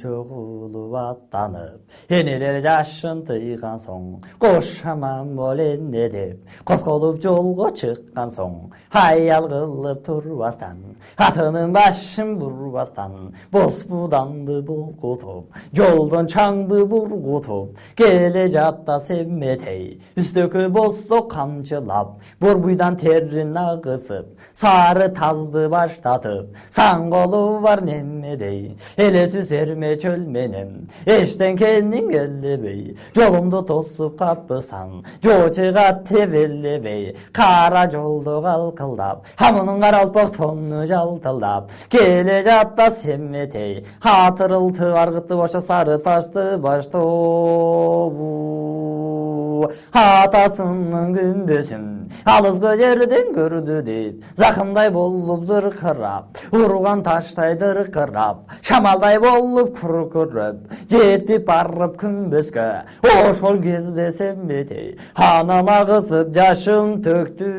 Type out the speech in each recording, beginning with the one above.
чогулуп аттанып, энелер жашын тыйган соң, кошаман боленне деп, козголуп жолго чыккан соң, аял кылып турбастан, атынын башын бурбастан, боз буданды булкутуп, жолдон чаңды бургутуп, келе жатта семметей, үстөкө босток камчылап, борбуйдан терин агысып, сары тазды баштатып, саңголу бар немедей, элесиз серме чөл менен, эчтенкенин келебей, жолумду тосуп каппысан, жочуга тебелебей, кара жолду калкылдап, хамунун каралпак тонну жалтылдап, келе жатта семметей, атырылты аргыты баша сары ташты баштоо, атасынын күмбөсүн алыскы жерден көрдү дейт, закымдай болуп зыркырап, урган таштай дыркырап, шамалдай болуп күркүрөп, жетип барып күмбөскө, ошол кезде семметей, анан агысып жашын төктү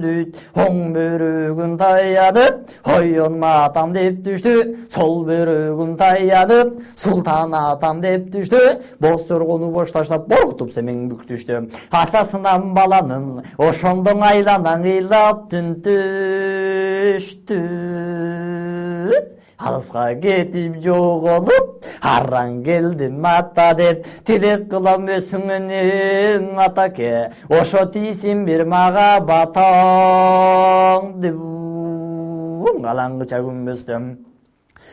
дейт, оң бөрөгүн таянып, ойонма атам деп түштү, сол бөрөгүн таянып, султан атам деп түштү, боз соргону бош таштап, боркутуп семең бүктүштү, асасынан баланын, ошондон айланан ыйлап түн түштү. Алыска кетип жоголуп, аран келдим ата деп, тилек кылам өсүңөнүң атаке, ошо тийсин бир мага батаң деп, алаңгыча күмбөстөн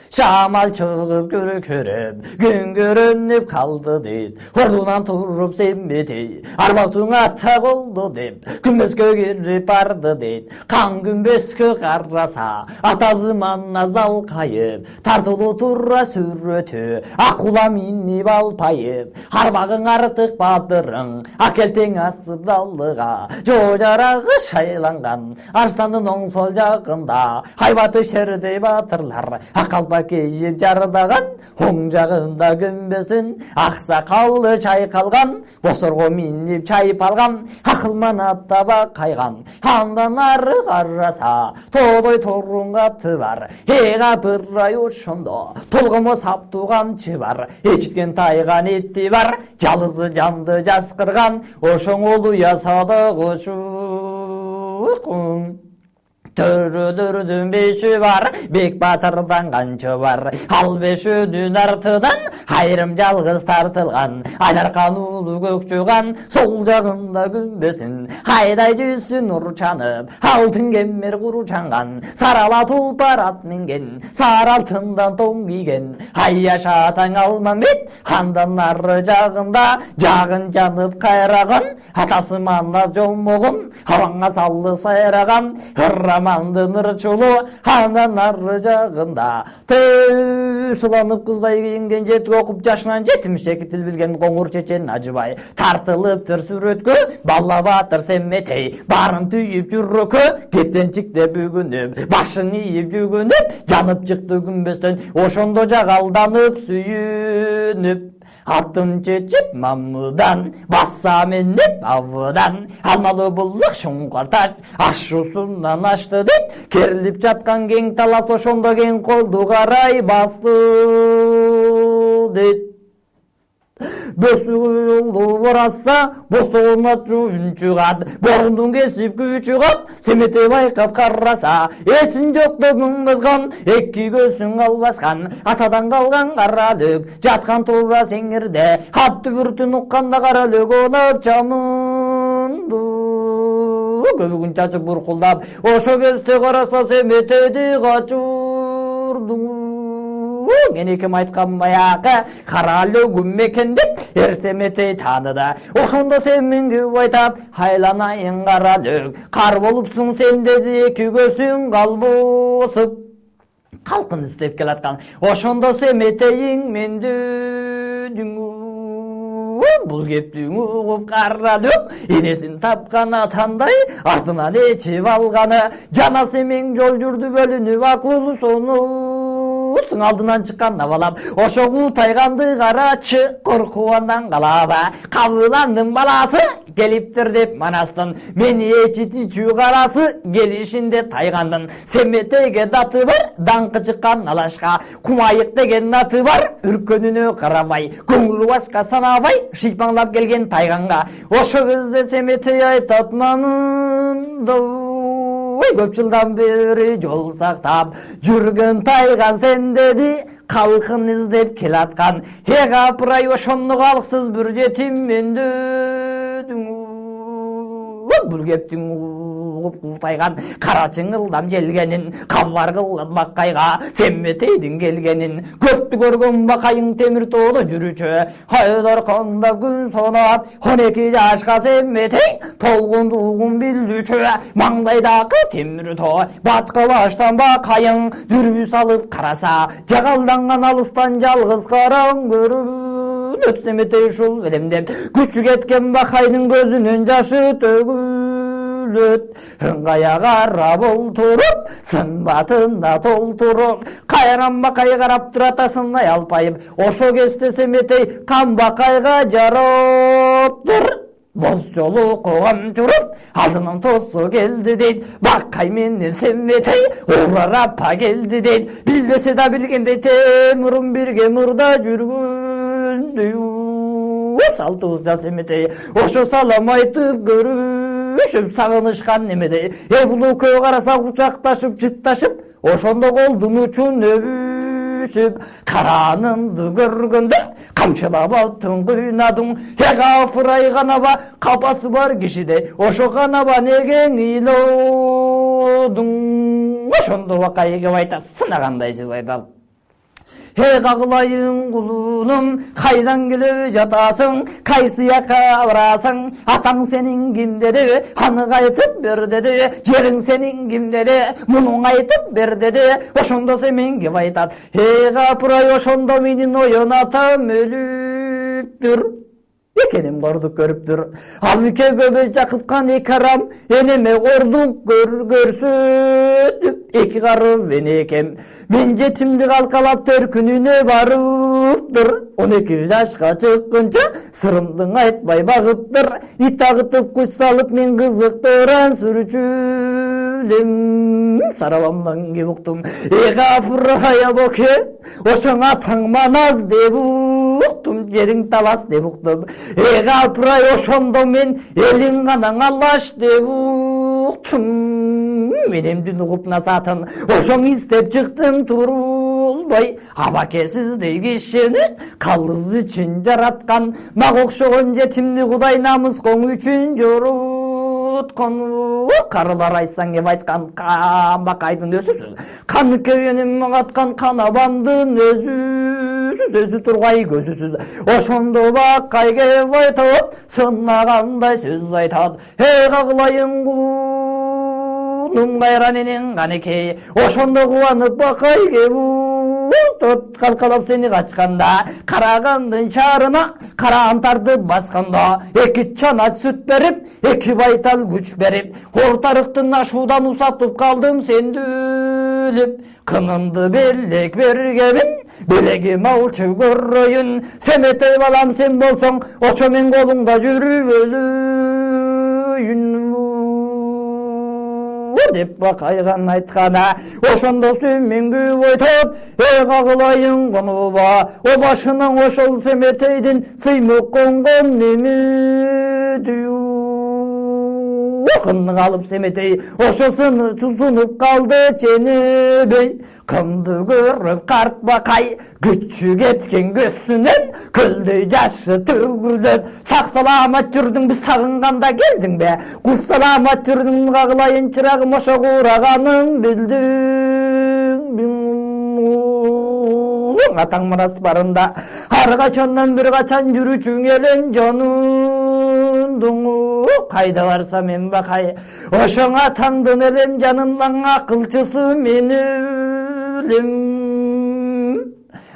шамал чыгып көрөп, күн көрөнүп калды дейт, ордунан туруп семметей, арбатың ата болду деп, күмбөскө кирип барды дейт, кан күмбөскө караса, атасы манна залкайып, тартылуу тура сүрөтү, акула минип алпайып, арбагың артык батырың, акелтең асып далыга, жожарагы шайланган, арстандын оң сол жагында, айбаты шердей батырлар, акалпа кейип жарыдаган, оң жагында күмбөстүн, аксакалы чайкалган, босорго минип чайып алган, акылман аттаба кайган, андан ары караса, тоодой торун аты бар, апырай ошондо, толгомо саптуганчы бар, эчиткен тайган эти бар, жалызы жанды жаскырган, ошоң олу ясады кочукун. Төрөлөрдүн беши бар, бек батырдан канчы бар, ал бешөдүн артынан айрым жалгыз тартылган, айдаркан уулу көк жуган, сол жагында күмбөсүн, айдай жүзү нур чанып, алтын кемер куручанган, сарала тулпар ат минген, сары алтындан тоң кийген, аяша таң Алмамбет, андан ары жагында жагын жанып кайраган, атасы манна жомогун, абаңга салды сайраган, Рамандын ырчулу, андан ары жагында суланып кыздай кийинген жети окуп жашынан жетимишеки тил билген коңур чечен Ажыбай тартылыптыр сүрөткө, балла батыр семметей барын түйүп жүрөккө, кетенчикте бүгүнүп, башын ийип жүгүнүп, жанып чыкты күмбөстөн, ошондо жагалданып сүйүнүп. Атын чечип мамыдан, баса менеп авыдан, алмалы буллук шуңкар таш, ашуусунан ашты дейт, керилип жаткан кең талас ошондо кең колду карай басты дейт. Бөстөгүлдү бораса, бостогуна үн чыгат, борундун кесип күйү чыгат, семете байкап караса, эсин жоктогун мызган, эки көзүң албаскан, атадан калган каралык, жаткан тура сеңирде, хат түбүртүн укканда каралык онап чамынды. Көбүгүн чачып буркулдап, ошо кезде караса семетеди качырды. Энекем айткан баягы каралуу күм экен деп эрсеметей тааныды. Ошондо семинги айтат, айланайын каралык, кар болупсуң сен деди, эки көзүң калбосуп. Калкын издеп келаткан, ошондо семетейиң мендү. Бул кепти угуп каралык, энесин тапкан атандай, артынан ичип алганы, жана семең жол жүрдү бөлүнүп, акыл сону көздүң алдынан чыккан балам, ошого тайганды карачы, коркуандан калаба. Кабыландын баласы келиптир деп манастын, мени эчити чугарасы келишинде тайгандын. Семетейге даты бар, даңкы чыккан алашка, кумайык деген аты бар, үркөнүнө карабай, көңүлү башка санабай, шыйпаңлап келген тайганга. Ошо кезде Семетей айтат манында, көп жылдан бери жол сактап жүргөн тайган сен деди, калкын издеп келаткан. Апырай, ошондо калксыз бир жетим мен дөдүң. Бул кептиң тайган кара чыңылдам желгенин, кабар кылган бакайга Семетейдин келгенин. Көптү көргөн бакайың темир тоодо жүрүчү, хайдар кандап күн санап, 12 жашка Семетей толгундугун билүүчү. Маңдайдагы темир тоо батка баштан бакайың дүрбү салып караса, жагалданган алыстан жалгыз караң көрүнөт. Семетей ушул элемдеп күчү кеткен бакайдын көзүнөн жашы төгүлөт. Ыңгая карап олтуруп, сымбатына толтуруп, кайран бакай карап турат асындай алпайып. Ошо кезде Семетей кам бакайга жараптыр. Боз жолу куган туруп, алдынан тосу келди дейт. Бакай менен Семетей урарапа келди дейт. Билбесе да билгендей темурун бирге мурда жүргөндү. Салтыбыз да Семетей ошо салам айтып көрүшүп, сагынышкан немедей. Бул экөө караса кучакташып, жытташып, ошондо колдун учун өбүшүп, каранымды көргөндө камчылап аттың кыйнадың. Апырай, канаба капасы бар кишидей, ошо канаба неге ыйлоодуң. Ошондо бакай кеп айтат, сынагандай сөз айтат. Кагылайын кулунум, кайдан келип жатасың, кайсы жака барасың? Атаң сенин ким деди, аны айтып бер деди. Жериң сенин ким деди, муну айтып бер деди. Ошондо Семен кеп айтат, апырай, ошондо менин оюн атам өлүптүр. Экеним кордук көрүптүр. Абике көбөй жакыпкан эки арам, энеме кордук көрсөтүп, эки карып энекем мен жетимди калкалап төркүнүнө барыптыр. 12 жашка чыккынча сырымдың айтпай багыптыр. Ит агытып куш салып мен кызыктыран сүрчүлем. Сарабамдан кеп уктум, апырай абоке, ошоң атаң манас деп уктум, жериң талас деп уктум. Апырай, ошондо мен элиң канаң алаш деп уктум. Мен эмдин угуп насатын, ошоң издеп чыктым турулбай. Абакесиздей кишини калыс үчүн жараткан, мага окшогон жетимди Кудай намыскоң үчүн жороткон. Карылар айтсаң кеп айткан бакайдын өзүсүз, каны кебеним аткан канабамдын өзү тургай көзүсүз. Ошондо бакай кеп айтат, сынагандай сөз айтат. Кагылайын кулунум, кайран энең канекей. Ошондо кубанып бакай кеп тот калкалап сени качканда, карагандын шаарына караан тартып басканда, 2 чана сүт берип, 2 байтал күч берип, ортарыктын ашуудан усатып калдым сенди өлүп. Кынымды белек бергемин, белегим алчы көрөйүн. Семетей балам сен болсоң, ошо мен колуңда жүрүп өлөйүн деп бакайган айткана. Ошондо Семен күп айтат, кагылайын конуба, о башынан ошол Семетейдин сыймык конгон немедүү. Кынды калып Семетей ошосуну чусунуп калды ченебей. Кымды көрүп карт бакай, күчү кеткен көзүнөн көлдөй жашы төгүлөт. Сак саламат жүрдүң, биз сагынганда келдиң бе? Куп саламат жүрдүң, кагылайын чырагым, ошо кураганын билдиң. Атаң манас барында ар качандан бир качан жүрүчүң элен жанындың. Кайда барса мен бакай, ошоң атаңдын элем жанымдан акылчысы мен өлем.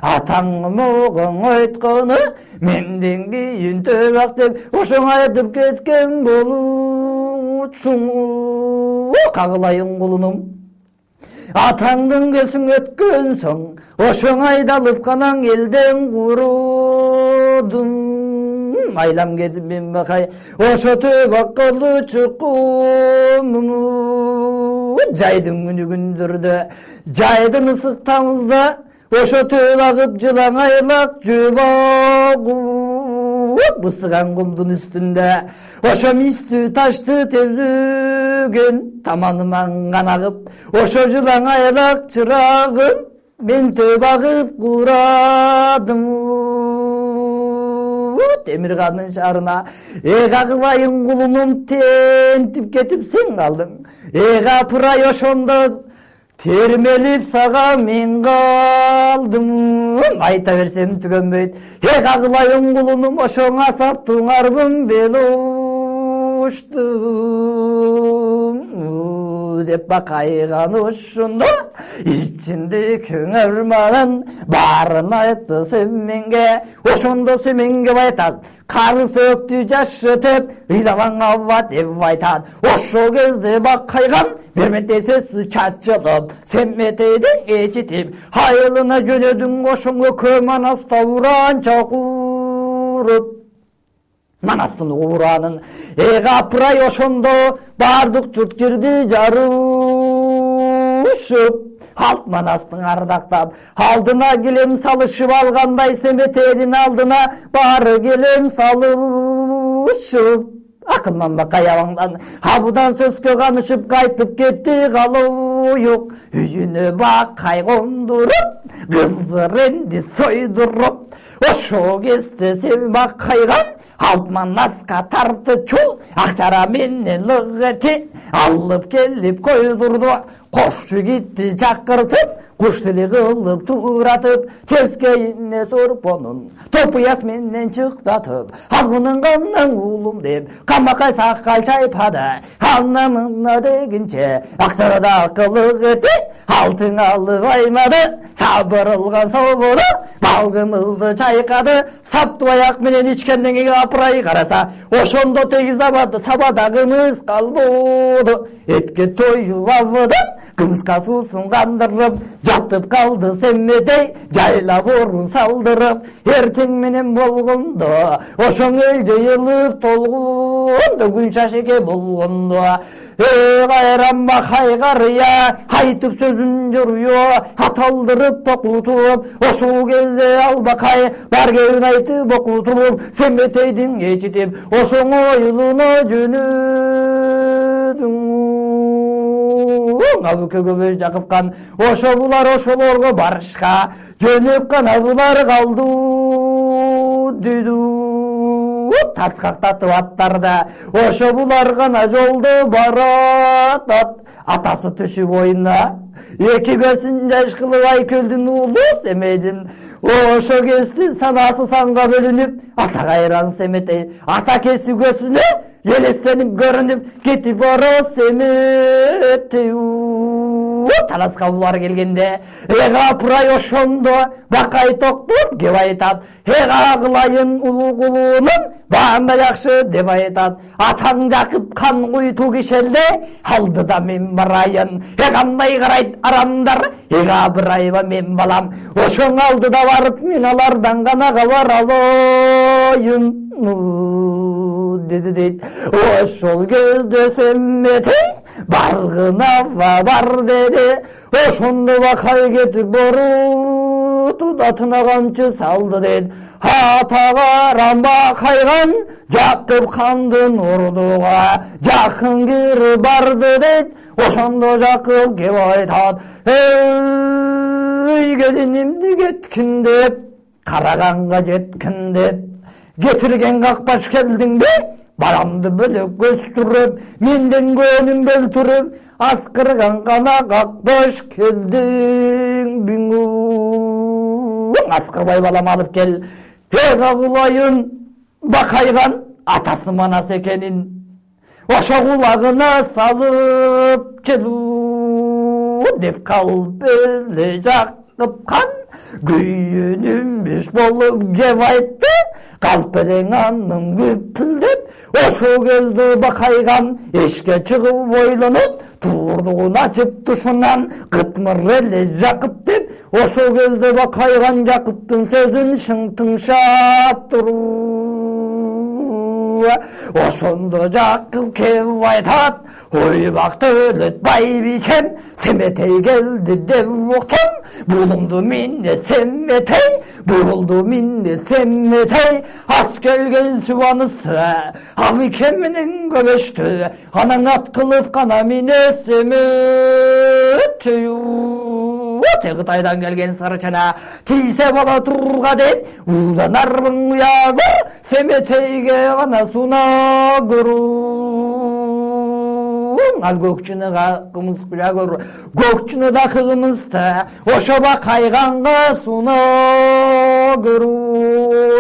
Атаң могуң айтканы менден кийин төбак деп, ошоң айтып кеткен болучуң. Кагылайын кулунум, Атаңдың көсүң өткөн соң ошоң айдалып канаң элден курудум. Айлам кетип мен бакай ошо төп акылы чукум. Жайдын күнү күндүрдө жайдын ысык тамызда ошо төп агып жылаң айлак жубагып. Бысыган кумдун үстүндө ошо мистүү ташты тебзүгөн таманыман кан агып ошо жылаң айлак чырагым мен төп агып курадым. Темирганын шаарына эга кылайын кулунум тентип кетип сен калдың. Эга апырай ошондо термелип сага мен калдым. Айта берсем түгөнбөйт. Эга кылайын кулунум ошоң асаптың арбын бел уштум. Деп бакайган ошондо ичинде күңөрманын баарын айтты Семенге. Ошондо Семенге айтат, карыс өктү жашытып ыйламаң алба деп айтат. Ошол кезде бакайган бермете сөзсүз чачылып Семетейден ичитип айылына жөнөдүң. Ошоңо кө Манаста уранча куруп. Манастын уранын эга апырай ошондо бардык журт кирди жарышып. Алт Манастың ардактап алдына келем салышып алгандай Семетейдин алдына бары келем салышып. Акылман бакай абаңдан абыдан сөзгө канышып кайтып кетти калуюк. Үйүнө бакай кондуруп кызыр энди сойдуруп. Ошо кезде Сем бакайган Алт Манаска тартычу акчара менен лыгыти алып келип койдурду. Кошчу китти чакыртып куш тили кылып тууратып тескейине сорпонун топуяс менен чыктатып агынын кандан уулум деп камакай сакал чайпады. Ана мына дегенче акчарада кылыгыти алтын алып аймады. Сабырылган собору балгымылды чайкады. Саптуу аяк менен ичкенден кийин апырай караса ошондо тегиз сабада кымыз калбоду. Этке тоюлабыдан кымызга суусун кандырып жатып калды Семетей жайлап орун салдырып. Эртең менен болгондо ошоң эл жыйылып толгондо күн шашеке болгондо кайран бакай карыя айтып сөзүн жоруyor аталдырып токутуп. Ошол кезде ал бакай бар кебин айтып окутуп Семетейдин ичитип ошоң оюлуна жөнөдүң. Абыкөгө көз жакыпкан ошо булар ошолорго барышка жөнөп гана булар калды дүйдү. Таскактатып аттарда ошо булар гана жолдо баратат. Атасы түшү боюна эки көзүн жаш кылып Айкөлдүн уулу Семейдин ошо кезде санасы санга бөлүнүп ата кайран Семетей ата кеси көзүнө елестенип көрүнүп кетип бара Семетей. Таласка булар келгенде эга апырай ошондо бакай токтоп кеп айтат. Эга кылайын улуу кулунум баанда жакшы деп айтат. Атаң жакып кан куйтуу кишелде алдыда мен барайын. Кандай карайт арамдар эга апырайба мен балам. Ошоң алдыда барып мен алардан гана кабар алайын деди дейт. Ошол кезде Семетей баргына бар деди. Ошондо бакай кетип борутуп атына камчы салды дейт. Атага рамба кайган Жакып хандын ордуга жакын кирип барды дейт. Ошондо Жакып кеп айтат. Эй келинимди кеткин деп караганга жеткин деп кетирген какпаш келдиңби? Барамды бөлөк көстүрүп менден көңүм бөлтүрүп аскырган гана какпаш келдиң биңу. Аскырбай балам алып кел. Эга кылайын бакайган атасы Манас экенин ошо кулагына салып келүү деп калып эле Жакып хан күйүнүмүш болуп кеп айтты. Калп элең анын күпүлдеп Ошо кезде Бакайган эшке чыгып ойлонот, турдугун ачып тушунан кытмыр эле Жакып деп, ошо кезде Бакайган Жакыптын сөзүн шың тыңшап туруп, ошондо Жакып кеп айтат: ойбакты өлөт байбичем, Семетей келди деп уктум, булумду минне Семетей, бурулду минне Семетей, ас келген субанысы, абике менен көбөштү, анан ат кылып кана мине Семетей. Кытайдан келген сарычана тийсе бала турга деп, улданарбын уягыр, Семетейге гана сунагыр. Ал көкчүнүга кымыз кулягыр, көкчүнүда кымызды, ошо Бакайганга сунагыр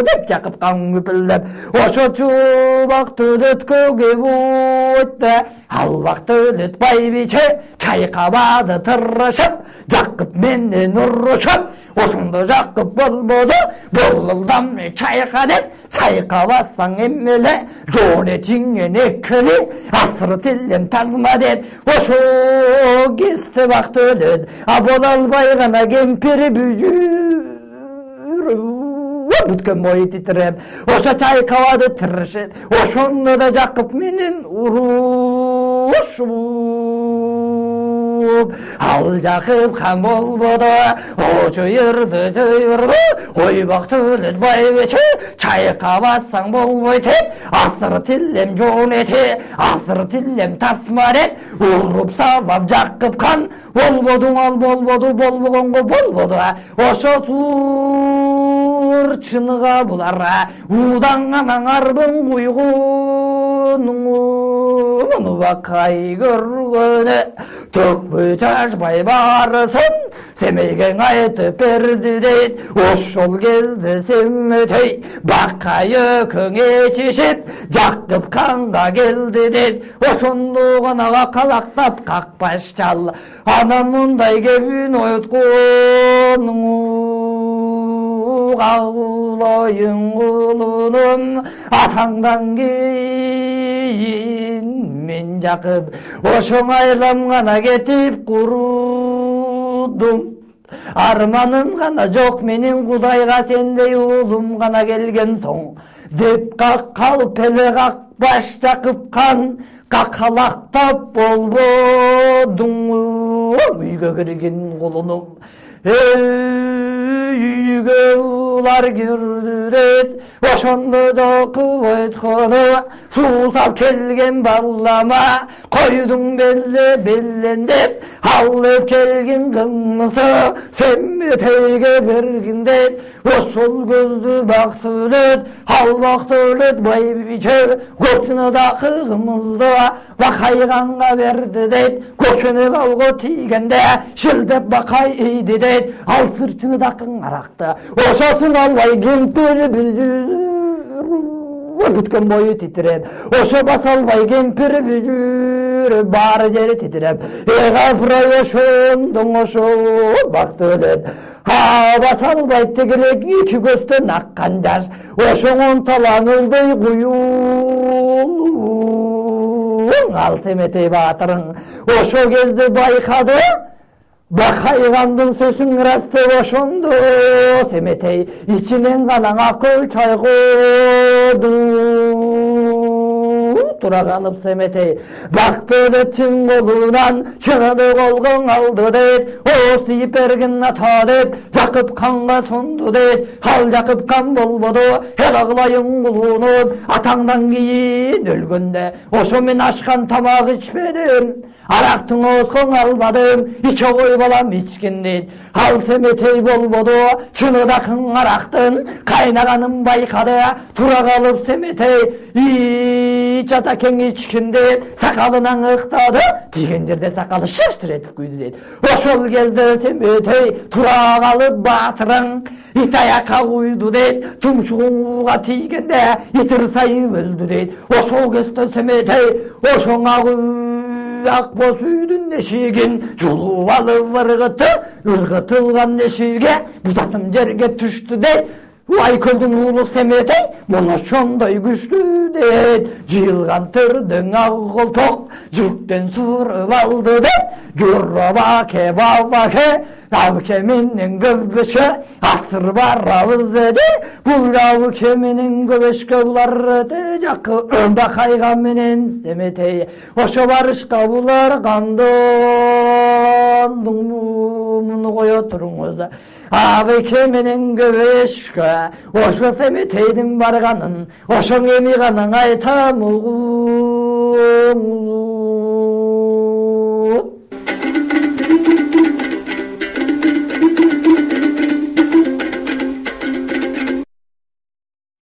деп Жакып кан күпүлдеп, ошо чубак төлөткө кеп өттү. Ал убакта өлөт байбиче чайкабады тырышып, Жакып менен урушуп, ошондо Жакып болбоду, болулдам чайка деп, чайкабасаң эммеле, жоонетиңен эккели, асыры тилем тазма деп, ошо кезде бакты өлөт, а боло албай гана кемпири бүжүр. Бүткөн бою титиреп, ошо чайкабады тырышып, ошондо да Жакып менен урушуп. Ал Жакып хан болбоду, ошо жерди жыйырды, ойбакты өлөт байбиче, чайкабасаң болбойт деп, асыр тилем жоонети, асыр тилем тасма деп, уруп сабап Жакып хан, болбодуң ал болбоду, болбогонго болбоду, ошо чыныга булара, удаңанан арбын куйгунун Бакай көргөнү, төкпөй чачпай барысын, Семейге айтып берди дейт, ошол кезде Семетей Бакай экөөң ичишип, Жакып канга келди дейт, ошондо гана какалактап какпаш чал, анан мындай кебин ойтконуң. Ağlayın kulunum atаңдан кейін мен Жакып ошоң айламгана гана кетип курудум. Арманым гана жок менин Кудайга сендей уулум гана келген соң деп каккалып эле какпаш Жакып кан какалактап болбодуң. Үйгө кирген кулунум үйгө улар кирдирет, ошондо Жакып айтканы, суусап келген баллама, койдуң беле беллендеп, алып келген кымызды Семетейге бергин деп, ошол көздү бакты өлөт, ал бакты өлөт байбиче, көкчүнөдагы кымызды Бакайганга берди дейт, көкчүнө алго тийгенде шилдеп Бакай ийди дейт, ал сырчыныдакы аракты, ошосун албай кемпири бүжүр. Бүткөн бою титиреп, ошо баса албай кемпири бүжүр, баары жери титиреп, апырай ошондоң ошо бакты өлөт. Баса албай тигилек эки көздөн аккан жаш, ошоңон талаңылдай куюлуң. Ал Семетей баатырың ошо кезде байкады, Бакайгандын сөзүн ырастеп ошондо Семетей ичинен гана акыл чайгоду. Тура калып Семетей бакты өлөттүн колунан чыгады колгоң алды дейт, осуйуп берген ата деп Жакып канга сонду дейт. Ал Жакып кан болбоду, агылайын кулунум, атаңдан кийин өлгөндө ошо мен ашкан тамак ичпедим, арактың оскоң албадым, иче кой балам ичкен дейт. Ал Семетей болбоду, чыныдакын арактын кайнаганын байкады. Тура калып Семетей ич атакең ичкен дейт, сакалынан ыктады, тийген жерде сакалы шыштыр этип күйдү дейт. Ошол кезде Семетей тура калып баатырың ит аякка куйду дейт, тумшугуңга тийгенде ит ырсайып өлдү дейт. Ошол кезде Семетей ошоңа ак боз үйдүн эшигин жулуп алып ыргытылган эшикке бузатым жерге түштү дейт. Айкөлдүн уулу Семетей муну ошондой күчтүү дейт. Жыйылган төрдүң ак колток жүктөн сурып алды деп. Журабаке бабаке абыке менен көбөшкө асыр барабыз деди. Бул абыке менен көбөшкө булар жакы өнбө кайган менен Семетей. Ошо барышка булар кандон муну кое туруңуз. Абыке менен көбөшкө ошо Семетейдин барганын ошоң эми гана айтам угуң.